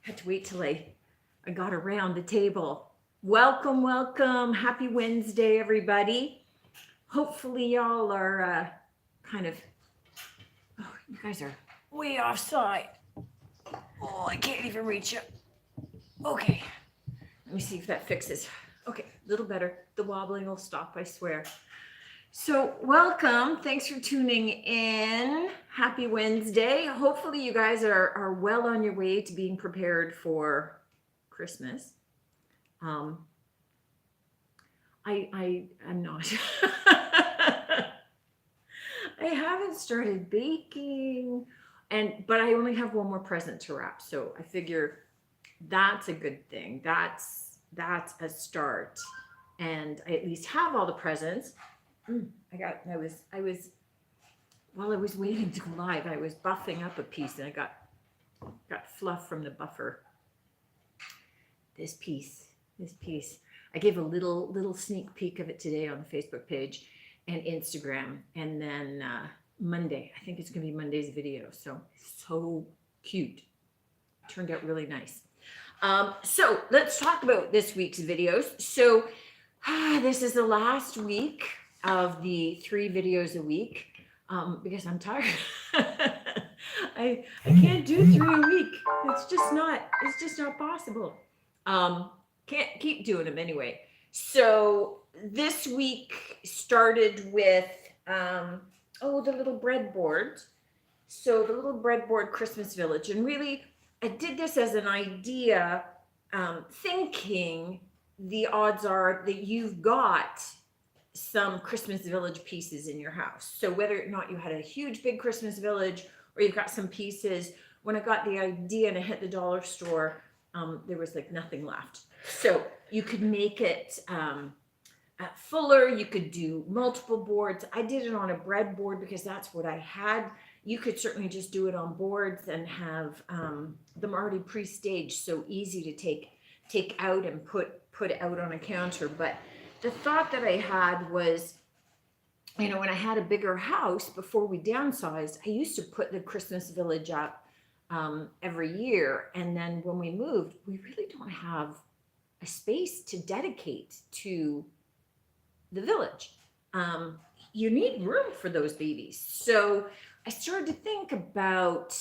Had to wait till I got around the table. Welcome, welcome. Happy Wednesday, everybody. Hopefully, y'all are kind of. Oh, you guys are way offside. Oh, I can't even reach you. Okay, let me see if that fixes. Okay, a little better. The wobbling will stop, I swear. So, welcome. Thanks for tuning in. Happy Wednesday. Hopefully, you guys are well on your way to being prepared for Christmas. Um, I am not. I haven't started baking, and but I only have one more present to wrap, so I figure that's a good thing. That's a start, and I at least have all the presents. I was while I was waiting to go live, I was buffing up a piece, and I got fluff from the buffer. This piece, this piece. I gave a little sneak peek of it today on the Facebook page and Instagram, and then Monday. I think it's gonna be Monday's video. So cute. Turned out really nice. So let's talk about this week's videos. So this is the last week of the 3 videos a week because I'm tired. I can't do 3 a week. It's just not possible. Um, can't keep doing them anyway. So this week started with the little breadboard. So the little breadboard Christmas village, and really I did this as an idea, thinking the odds are that you've got some Christmas village pieces in your house. So whether or not you had a huge big Christmas village or you've got some pieces, when I got the idea and I hit the dollar store, there was like nothing left. So you could make it fuller. You could do multiple boards. I did it on a breadboard because that's what I had. You could certainly just do it on boards and have them already pre-staged, so easy to take out and put out on a counter. But the thought that I had was, when I had a bigger house before we downsized, I used to put the Christmas village up every year, and then when we moved, we really don't have a space to dedicate to the village. You need room for those babies. So I started to think about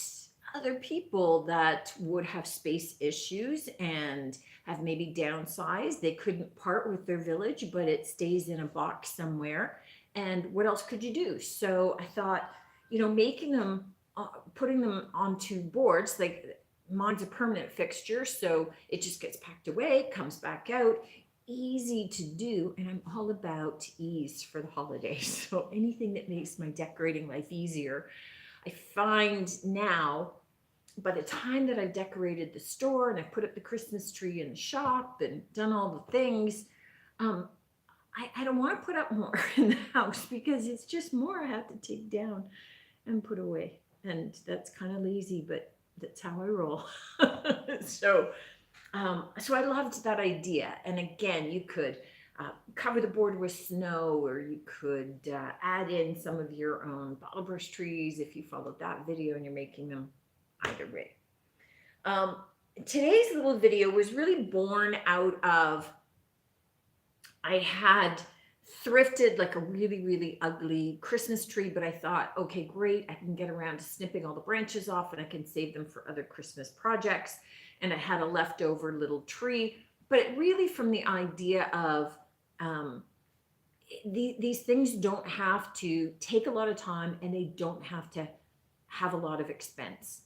other people that would have space issues and have maybe downsized. They couldn't part with their village, but it stays in a box somewhere. And what else could you do? So I thought, making them, putting them onto boards, like mine's a permanent fixture. So it just gets packed away, comes back out, easy to do. And I'm all about ease for the holidays. So anything that makes my decorating life easier. I find now, by the time that I've decorated the store and I put up the Christmas tree in the shop and done all the things, um, I don't want to put up more in the house because it's just more I have to take down and put away. And that's kind of lazy, but that's how I roll. so so I loved that idea. And again, you could cover the board with snow, or you could add in some of your own bottle brush trees if you followed that video and you're making them either way. Um, Today's little video was really born out of, I had thrifted like a really, really ugly Christmas tree, but I thought, okay, great. I can get around to snipping all the branches off and I can save them for other Christmas projects. And I had a leftover little tree, but it really from the idea of um, these things don't have to take a lot of time and they don't have to have a lot of expense.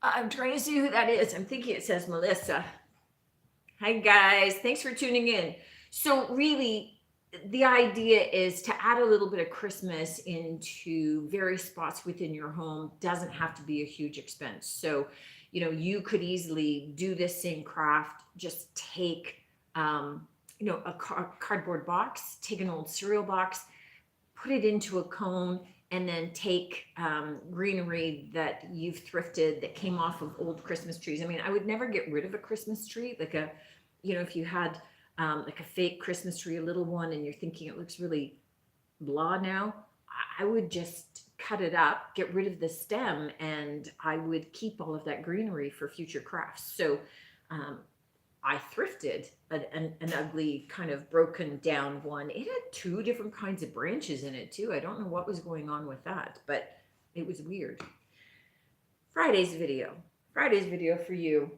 I'm trying to see who that is. I'm thinking it says Melissa. Hi, guys. Thanks for tuning in. So, really, the idea is to add a little bit of Christmas into various spots within your home. Doesn't have to be a huge expense. So, you could easily do this same craft. Just take, a cardboard box, take an old cereal box, put it into a cone, and then take greenery that you've thrifted that came off of old Christmas trees. I mean, I would never get rid of a Christmas tree, like if you had like a fake Christmas tree, a little one, and you're thinking it looks really blah now, I would just cut it up, get rid of the stem, and I would keep all of that greenery for future crafts. So um, I thrifted an ugly kind of broken down one. It had two different kinds of branches in it too. I don't know what was going on with that, but it was weird. Friday's video. Friday's video for you.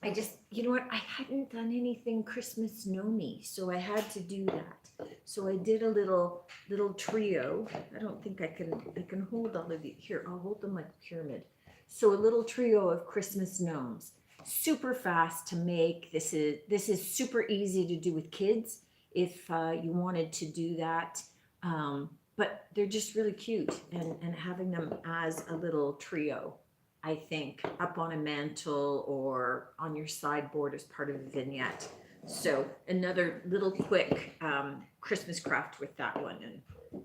I just, you know what? I hadn't done anything Christmas snowy, so I had to do that. So I did a little trio. I don't think I can hold all of these. Here, I'll hold them like a pyramid. So a little trio of Christmas gnomes. Super fast to make. This is super easy to do with kids if you wanted to do that. But they're just really cute, and having them as a little trio, I think, up on a mantle or on your sideboard as part of a vignette. So another little quick Christmas craft with that one, and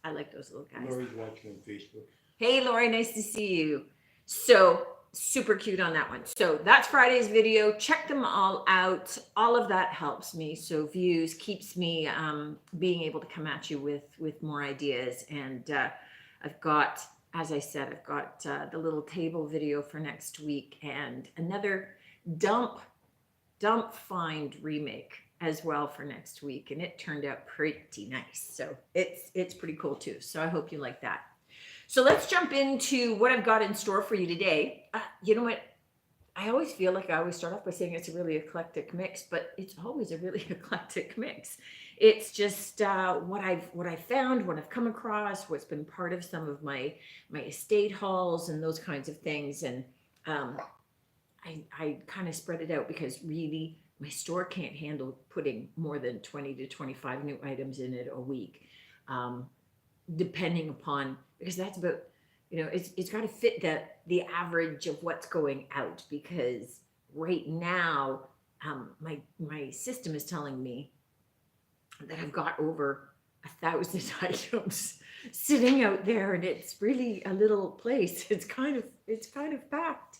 I like those little guys. Lori's watching on Facebook. Hey, Lori, nice to see you. So super cute on that one. So that's Friday's video. Check them all out. All of that helps me. So views keeps me being able to come at you with more ideas. And I've got, as I said, I've got the little table video for next week and another dump find remake as well for next week. And it turned out pretty nice. So it's pretty cool too. So I hope you like that. So let's jump into what I've got in store for you today. You know what? I always feel like I always start off by saying it's a really eclectic mix, but it's always a really eclectic mix. It's just what I've found, what I've come across, what's been part of some of my estate hauls and those kinds of things. And I kind of spread it out because really my store can't handle putting more than 20 to 25 new items in it a week, depending upon, because that's about, you know, it's got to fit the average of what's going out, because right now my system is telling me that I've got over 1,000 items sitting out there, and it's really a little place. It's kind of packed.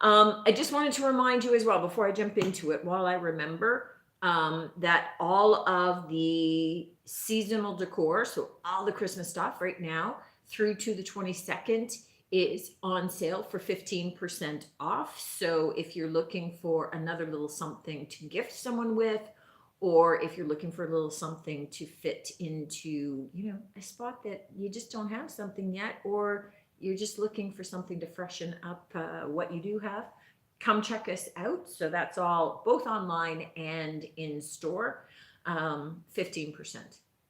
I just wanted to remind you as well, before I jump into it, while I remember, that all of the seasonal decor, so all the Christmas stuff right now through to the 22nd, is on sale for 15% off. So if you're looking for another little something to gift someone with, or if you're looking for a little something to fit into, you know, a spot that you just don't have something yet, or you're just looking for something to freshen up what you do have, come check us out. So that's all, both online and in store, 15%.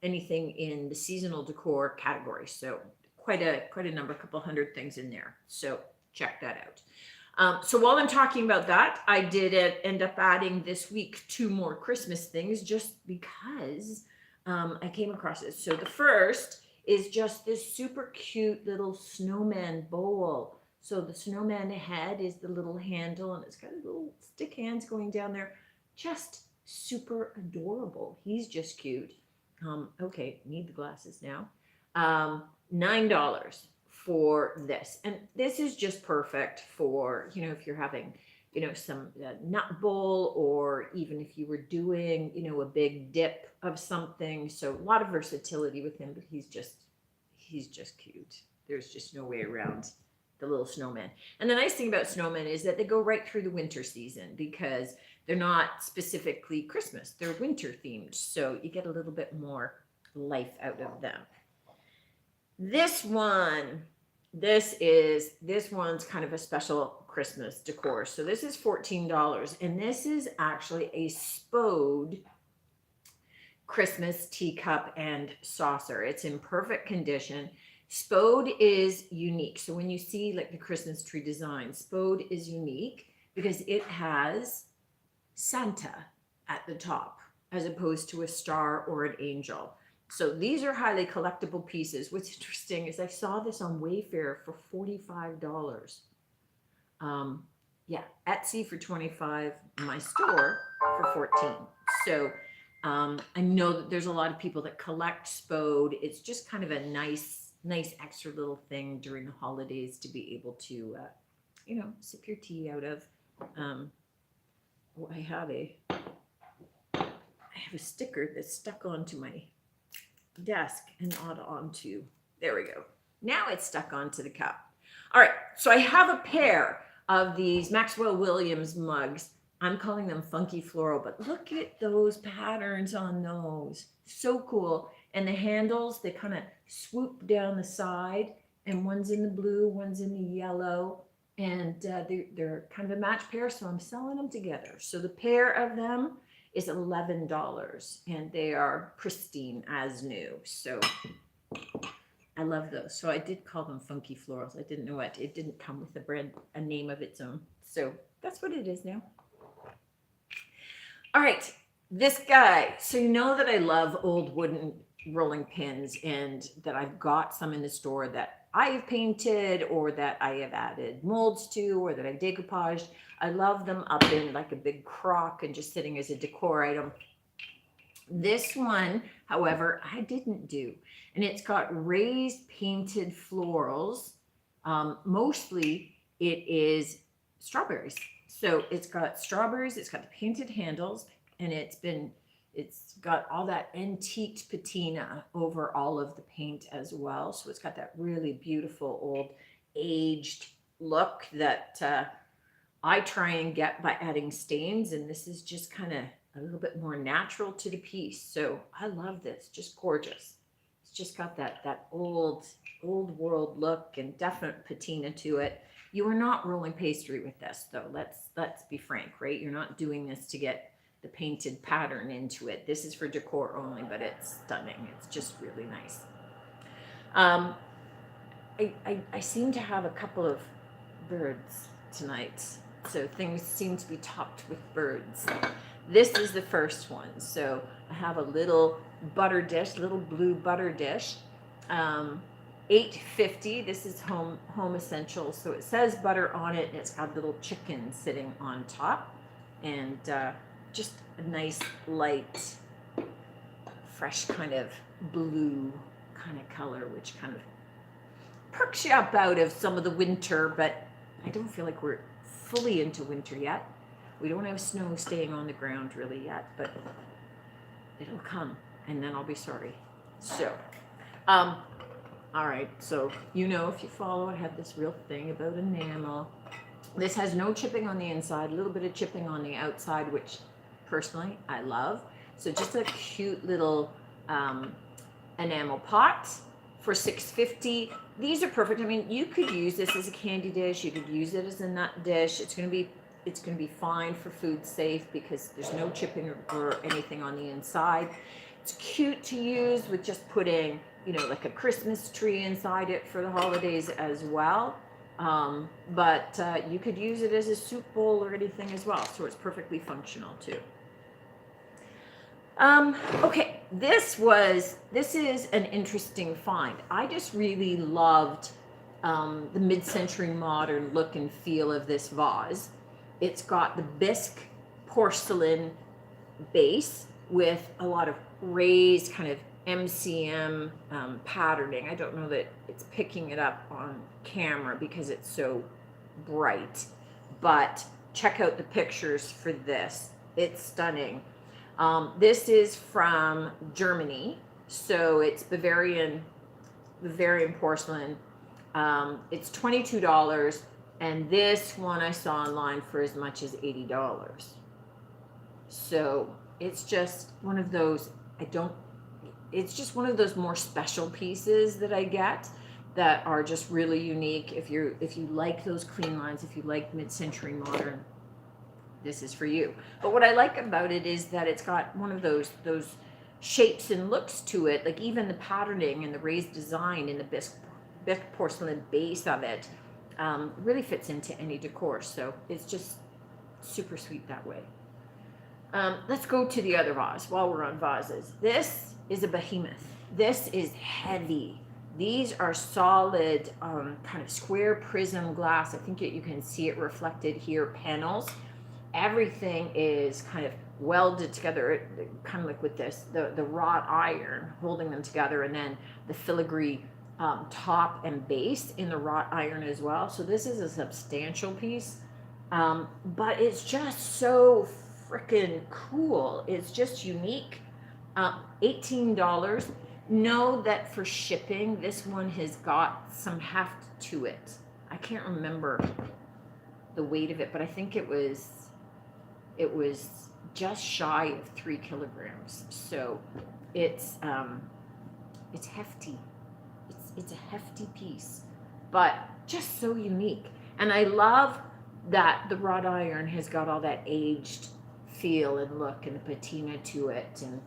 Anything in the seasonal decor category. So quite a number, a couple hundred things in there. So check that out. So while I'm talking about that, I did end up adding this week 2 more Christmas things just because I came across it. So the first is just this super cute little snowman bowl. So the snowman head is the little handle, and it's got little stick hands going down there. Just super adorable. He's just cute. Okay, need the glasses now. $9 for this. And this is just perfect for, you know, if you're having, you know, some nut bowl, or even if you were doing, you know, a big dip of something. So a lot of versatility with him, but he's just cute. There's just no way around the little snowman. And the nice thing about snowmen is that they go right through the winter season, because they're not specifically Christmas, they're winter themed. So you get a little bit more life out of them. This one's kind of a special Christmas decor. So this is $14, and this is actually a Spode Christmas teacup and saucer. It's in perfect condition. Spode is unique. So when you see like the Christmas tree design, Spode is unique because it has Santa at the top as opposed to a star or an angel. So these are highly collectible pieces. What's interesting is I saw this on Wayfair for $45. Yeah, Etsy for $25, my store for $14. So I know that there's a lot of people that collect Spode. It's just kind of a nice extra little thing during the holidays to be able to, you know, sip your tea out of. I have a sticker that's stuck onto my desk and not onto There we go. Now it's stuck onto the cup. All right, so I have a pair of these Maxwell Williams mugs. I'm calling them funky floral, but look at those patterns on those. So cool. And the handles, they kind of swoop down the side, and one's in the blue, one's in the yellow, and they're kind of a match pair, so I'm selling them together. So the pair of them is $11, and they are pristine as new. So I love those. So I did call them funky florals. I didn't know it didn't come with a name of its own. So that's what it is now. All right, this guy. So you know that I love old wooden rolling pins, and that I've got some in the store that I have painted or that I have added molds to or that I've decoupaged. I love them up in like a big crock and just sitting as a decor item. This one, however, I didn't do, and it's got raised painted florals. Mostly it is strawberries. So it's got strawberries, it's got the painted handles, and it's got all that antiqued patina over all of the paint as well. So it's got that really beautiful old aged look that I try and get by adding stains, and this is just kind of a little bit more natural to the piece. So I love this, just gorgeous. It's just got that old world look and definite patina to it. You are not rolling pastry with this though. Let's be frank, right? You're not doing this to get the painted pattern into it. This is for decor only, but it's stunning. It's just really nice. I seem to have a couple of birds tonight, so things seem to be topped with birds. This is the first one. So I have a little butter dish, little blue butter dish. $8.50. This is home essentials. So it says butter on it, and it's got a little chicken sitting on top, and just a nice light, fresh kind of blue kind of color, which kind of perks you up out of some of the winter. But I don't feel like we're fully into winter yet. We don't have snow staying on the ground really yet, but it'll come, and then I'll be sorry. So, all right, so you know, if you follow, I have this real thing about enamel. This has no chipping on the inside, a little bit of chipping on the outside, which personally I love. So just a cute little enamel pot for $6.50. These are perfect. I mean, you could use this as a candy dish. You could use it as a nut dish. It's going to be fine for food safe because there's no chipping or anything on the inside. It's cute to use with just putting, you know, like a Christmas tree inside it for the holidays as well. But you could use it as a soup bowl or anything as well. So it's perfectly functional too. Okay, this is an interesting find. I just really loved the mid-century modern look and feel of this vase. It's got the bisque porcelain base with a lot of raised kind of MCM patterning. I don't know that it's picking it up on camera because it's so bright, but check out the pictures for this. It's stunning. This is from Germany, so it's Bavarian porcelain. It's $22, and this one I saw online for as much as $80. So it's just one of those, it's just one of those more special pieces that I get that are just really unique. If you like those clean lines, if you like mid-century modern, this is for you. But what I like about it is that it's got one of those shapes and looks to it, like even the patterning and the raised design in the bisque porcelain base of it really fits into any decor. So it's just super sweet that way. Let's go to the other vase while we're on vases. This is a behemoth. This is heavy. These are solid kind of square prism glass. I think you can see it reflected here, panels. Everything is kind of welded together, kind of like with this, the wrought iron holding them together, and then the filigree top and base in the wrought iron as well. So this is a substantial piece, but it's just so freaking cool. It's just unique. $18. know that for shipping, this one has got some heft to it. I can't remember the weight of it, but I think it was just shy of 3 kilograms. So it's hefty. It's a hefty piece, but just so unique. And I love that the wrought iron has got all that aged feel and look and the patina to it, and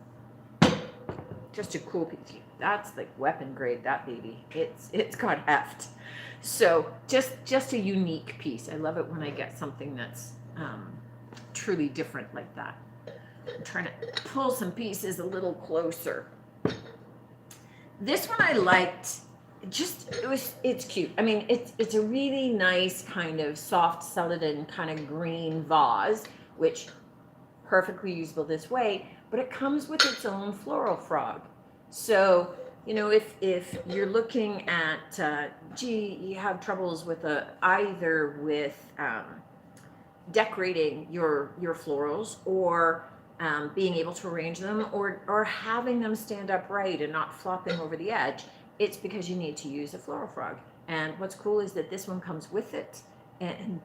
just a cool piece. That's like weapon grade, that baby. It's got heft. So just a unique piece. I love it when I get something that's truly different like that. I'm trying to pull some pieces a little closer. This one I liked. It's cute. I mean, it's a really nice kind of soft celadon kind of green vase, which perfectly usable this way, but it comes with its own floral frog. So, if you're looking at, you have troubles with either with decorating your florals, or being able to arrange them, or having them stand upright and not flopping over the edge, it's because you need to use a floral frog. And what's cool is that this one comes with it. And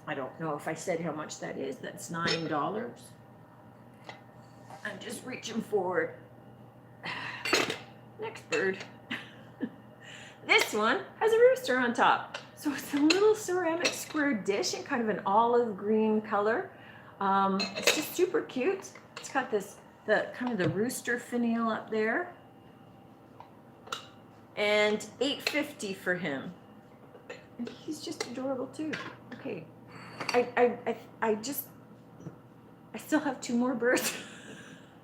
I don't know if I said how much that is. That's $9. I'm just reaching forward. Next bird. This one has a rooster on top. So it's a little ceramic square dish in kind of an olive green color. It's just super cute. It's got the kind of the rooster finial up there. And $8.50 for him. And he's just adorable too. Okay. I still have 2 more birds.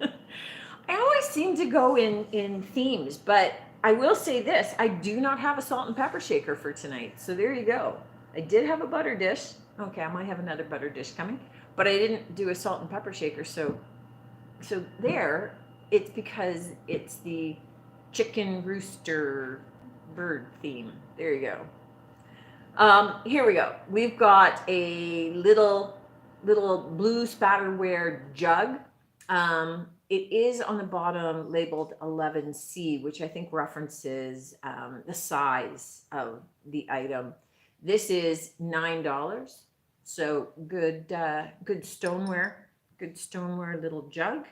I always seem to go in themes, but I will say this, I do not have a salt and pepper shaker for tonight. So there you go. I did have a butter dish. Okay, I might have another butter dish coming, but I didn't do a salt and pepper shaker. So there, it's because it's the chicken rooster bird theme. There you go. Here we go. We've got a little blue spatterware jug. It is on the bottom labeled 11C, which I think references the size of the item. This is $9. So good stoneware, little jug.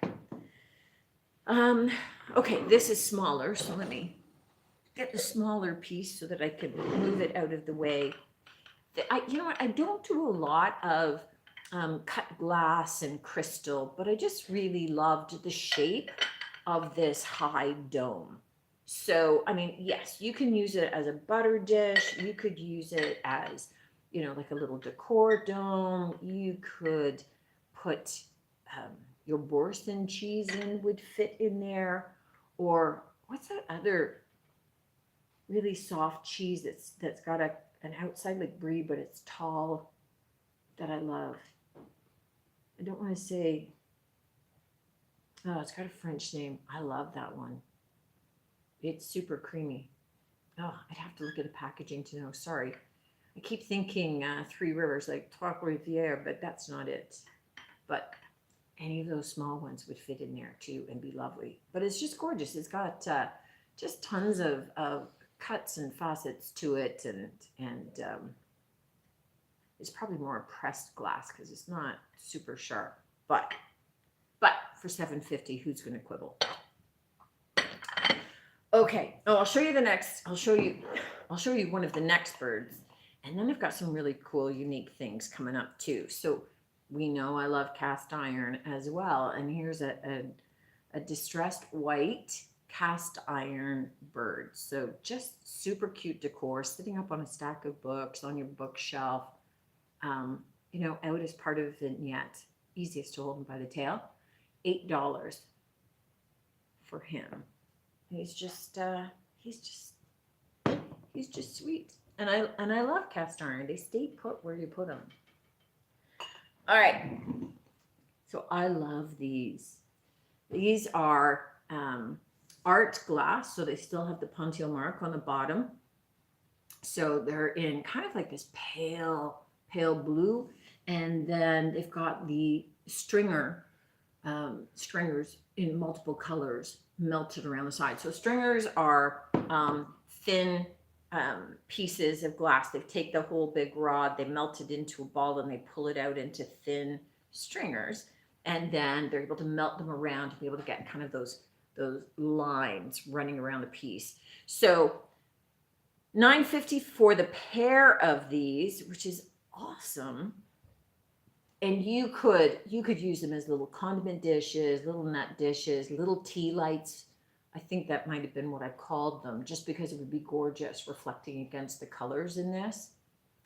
Okay, this is smaller, so let me get the smaller piece so that I can move it out of the way. You know what? I don't do a lot of cut glass and crystal, but I just really loved the shape of this high dome. So, I mean, yes, you can use it as a butter dish. You could use it as, like a little decor dome. You could put your Boursin cheese would fit in there. Or what's that other really soft cheese that's got an outside like brie, but it's tall, that I love? I don't want to say, it's got a French name. I love that one. It's super creamy. Oh, I'd have to look at the packaging to know. Sorry. I keep thinking Three Rivers, like Trois Rivières, but that's not it. But any of those small ones would fit in there too and be lovely. But it's just gorgeous. It's got just tons of cuts and facets to it, and it's probably more pressed glass because it's not super sharp. But for $7.50, who's going to quibble? Okay. Oh, I'll show you the next. I'll show you one of the next birds, and then I've got some really cool, unique things coming up too. So we know I love cast iron as well, and here's a distressed white cast iron bird. So just super cute decor, sitting up on a stack of books on your bookshelf. Out as part of a vignette. Easiest to hold him by the tail. $8 for him. He's just sweet. And I love cast iron. They stay put where you put them. All right. So I love these. These are art glass, so they still have the Pontiel mark on the bottom. So they're in kind of like this pale blue, and then they've got the stringers in multiple colors melted around the side. So stringers are thin pieces of glass. They take the whole big rod, they melt it into a ball, and they pull it out into thin stringers. And then they're able to melt them around to be able to get kind of those lines running around the piece. So $9.50 for the pair of these, which is awesome. And you could use them as little condiment dishes, little nut dishes, little tea lights. I think that might have been what I called them, just because it would be gorgeous reflecting against the colors in this.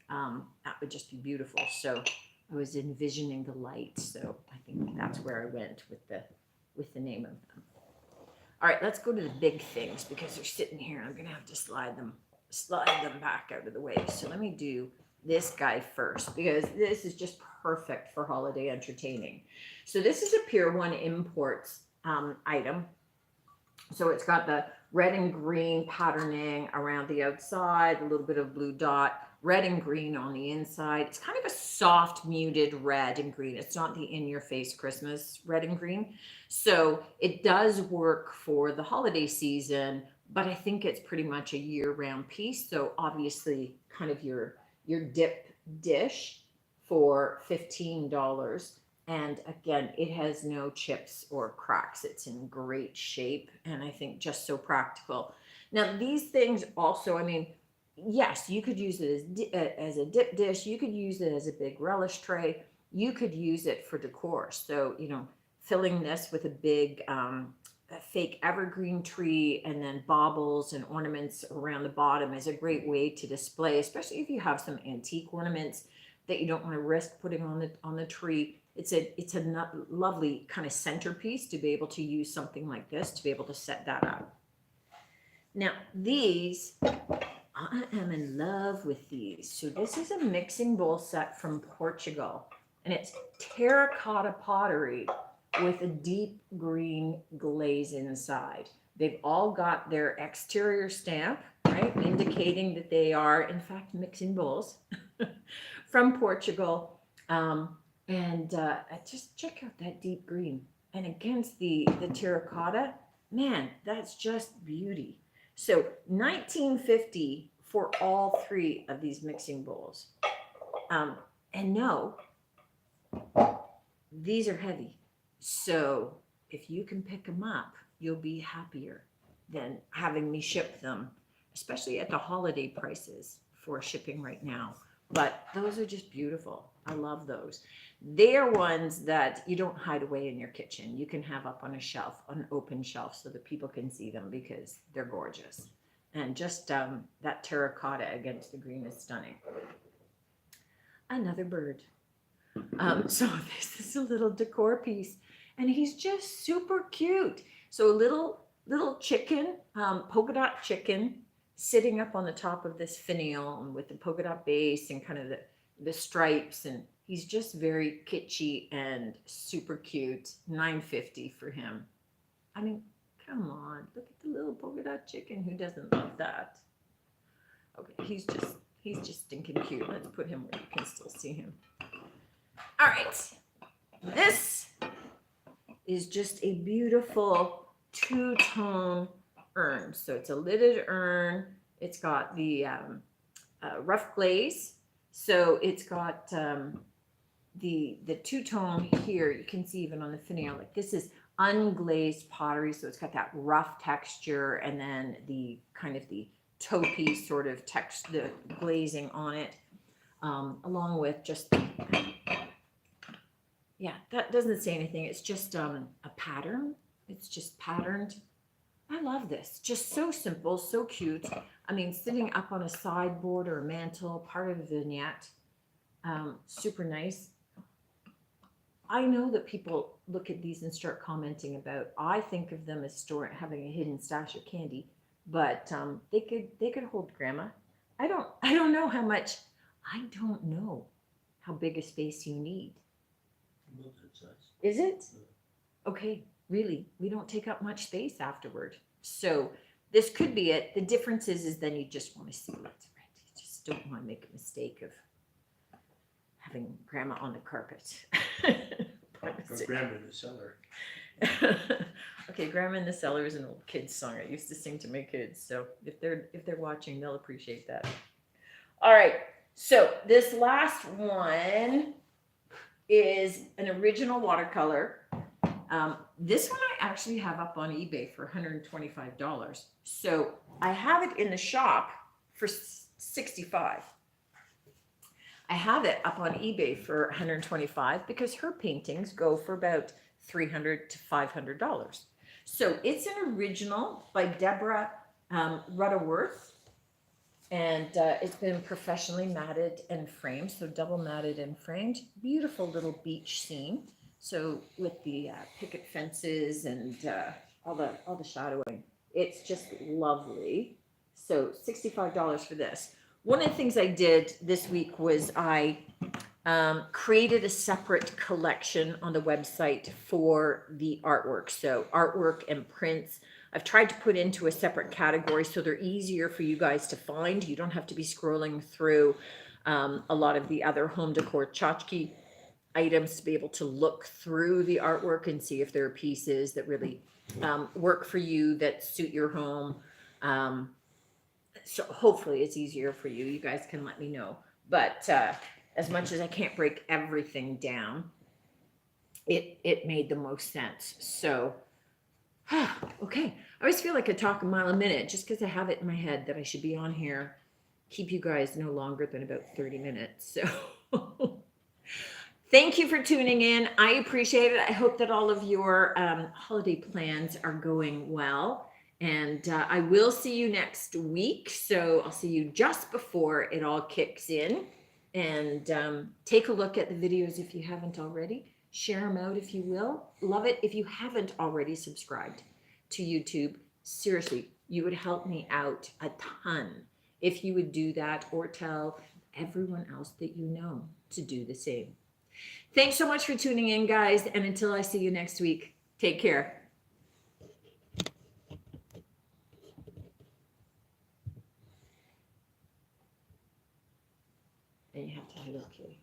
That would just be beautiful. So I was envisioning the light, so I think that's where I went with the name of them. All right, let's go to the big things because they're sitting here. I'm gonna have to slide them back out of the way. So let me do this guy first because this is just perfect for holiday entertaining. So this is a Pier 1 Imports item. So it's got the red and green patterning around the outside, a little bit of blue dot, red and green on the inside. It's kind of a soft muted red and green. It's not the in-your-face Christmas red and green. So it does work for the holiday season, but I think it's pretty much a year-round piece. So obviously kind of your dip dish for $15. And again, it has no chips or cracks. It's in great shape, and I think just so practical. Now, these things also, I mean, yes, you could use it as a dip dish. You could use it as a big relish tray. You could use it for decor. So, filling this with a big a fake evergreen tree and then baubles and ornaments around the bottom is a great way to display, especially if you have some antique ornaments that you don't want to risk putting on the tree. It's a lovely kind of centerpiece to be able to use something like this to be able to set that up. Now these, I am in love with these. So this is a mixing bowl set from Portugal, and it's terracotta pottery with a deep green glaze inside. They've all got their exterior stamp, right, indicating that they are in fact mixing bowls from Portugal. And just check out that deep green, and against the terracotta, man, that's just beauty. So $19.50 for all three of these mixing bowls. And no, these are heavy. So if you can pick them up, you'll be happier than having me ship them, especially at the holiday prices for shipping right now. But those are just beautiful. I love those. They're ones that you don't hide away in your kitchen. You can have up on a shelf, an open shelf, so that people can see them because they're gorgeous. And just that terracotta against the green is stunning. Another bird. So this is a little decor piece, and he's just super cute. So a little chicken, polka dot chicken, sitting up on the top of this finial and with the polka dot base and kind of the stripes, and he's just very kitschy and super cute. $9.50 for him. I mean, come on, look at the little polka dot chicken. Who doesn't love that? Okay, he's just stinking cute. Let's put him where you can still see him. All right, this is just a beautiful two-tone urn. So it's a lidded urn. It's got the rough glaze. So it's got the two-tone here. You can see even on the finial, like this is unglazed pottery. So it's got that rough texture, and then the kind of the taupey sort of text, the glazing on it, along with just, yeah, that doesn't say anything. It's just a pattern. It's just patterned. I love this. Just so simple, so cute. I mean, sitting up on a sideboard or a mantle, part of a vignette. Super nice. I know that people look at these and start commenting about, I think of them as having a hidden stash of candy, but they could hold grandma. I don't know how much. I don't know how big a space you need. Is it? Okay, really, we don't take up much space afterward. So this could be it. The difference is then you just want to see it, right? You just don't want to make a mistake of having grandma on the carpet. Or Grandma in the Cellar. Okay, Grandma in the Cellar is an old kids song I used to sing to my kids. So if they're watching, they'll appreciate that. All right. So this last one is an original watercolor. This one I actually have up on eBay for $125. So I have it in the shop for $65. I have it up on eBay for $125 because her paintings go for about $300 to $500. So it's an original by Deborah Rutterworth, and it's been professionally matted and framed, so double matted and framed. Beautiful little beach scene. So with the picket fences and all the shadowing, it's just lovely. So $65 for this. One of the things I did this week was I created a separate collection on the website for the artwork. So artwork and prints, I've tried to put into a separate category so they're easier for you guys to find. You don't have to be scrolling through a lot of the other home decor tchotchke items to be able to look through the artwork and see if there are pieces that really work for you, that suit your home. So hopefully it's easier for you. You guys can let me know. But as much as I can't break everything down, it made the most sense. So, okay. I always feel like I talk a mile a minute just because I have it in my head that I should be on here, keep you guys no longer than about 30 minutes. So thank you for tuning in. I appreciate it. I hope that all of your holiday plans are going well. And I will see you next week. So I'll see you just before it all kicks in. And take a look at the videos if you haven't already. Share them out if you will. Love it if you haven't already subscribed to YouTube. Seriously, you would help me out a ton if you would do that, or tell everyone else that you know to do the same. Thanks so much for tuning in, guys. And until I see you next week, take care. And you have to look, Katie.